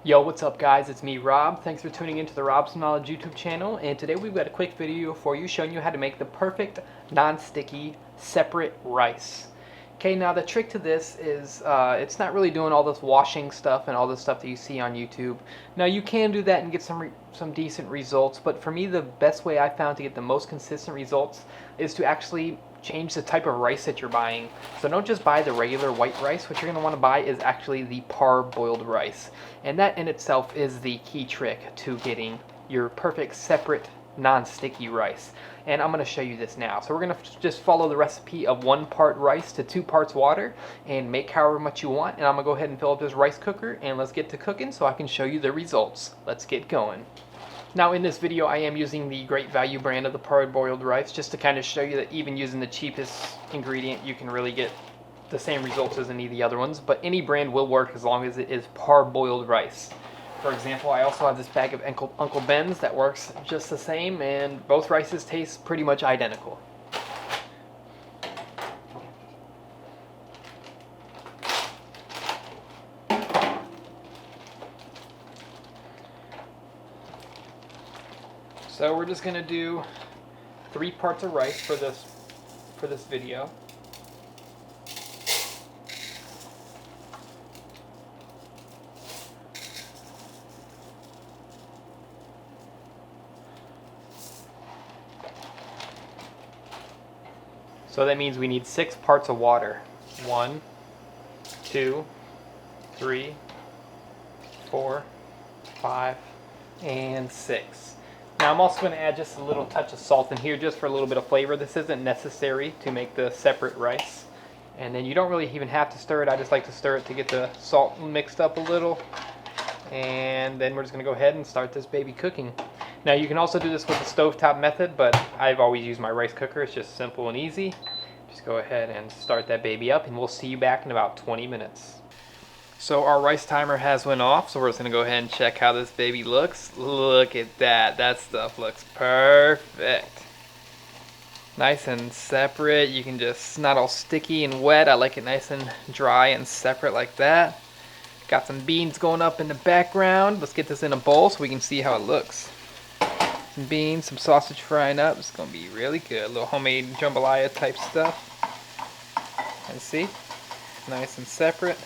Yo, what's up guys? It's me, Rob. Thanks for tuning into the Rob's Knowledge YouTube channel, and today we've got a quick video for you showing you how to make the perfect non-sticky separate rice. Okay, now the trick to this is it's not really doing all this washing stuff and all this stuff that you see on YouTube. Now you can do that and get some decent results, but for me the best way I found to get the most consistent results is to actually change the type of rice that you're buying. So don't just buy the regular white rice. What you're going to want to buy is actually the parboiled rice. And that in itself is the key trick to getting your perfect separate non-sticky rice. And I'm going to show you this now. So we're going to just follow the recipe of 1 part rice to 2 parts water and make however much you want. And I'm going to go ahead and fill up this rice cooker and let's get to cooking so I can show you the results. Let's get going. Now in this video I am using the Great Value brand of the parboiled rice just to kind of show you that even using the cheapest ingredient you can really get the same results as any of the other ones, but any brand will work as long as it is parboiled rice. For example, I also have this bag of Uncle Ben's that works just the same, and both rices taste pretty much identical. So we're just going to do 3 parts of rice for this video. So that means we need 6 parts of water. 1, 2, 3, 4, 5, and 6. Now I'm also going to add just a little touch of salt in here just for a little bit of flavor. This isn't necessary to make the separate rice. And then you don't really even have to stir it. I just like to stir it to get the salt mixed up a little. And then we're just going to go ahead and start this baby cooking. Now you can also do this with the stovetop method, but I've always used my rice cooker. It's just simple and easy. Just go ahead and start that baby up and we'll see you back in about 20 minutes. So our rice timer has went off, so we're just going to go ahead and check how this baby looks. Look at that. That stuff looks perfect. Nice and separate. You can just, not all sticky and wet. I like it nice and dry and separate like that. Got some beans going up in the background. Let's get this in a bowl so we can see how it looks. Some beans, some sausage frying up. It's going to be really good. A little homemade jambalaya type stuff. And see? Nice and separate.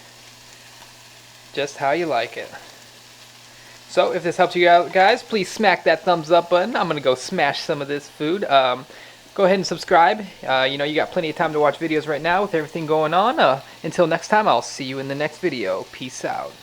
Just how you like it. So if this helps you out guys, please smack that thumbs up button. I'm gonna go smash some of this food. Go ahead and subscribe. You know, you got plenty of time to watch videos right now with everything going on. Until next time, I'll see you in the next video. Peace out.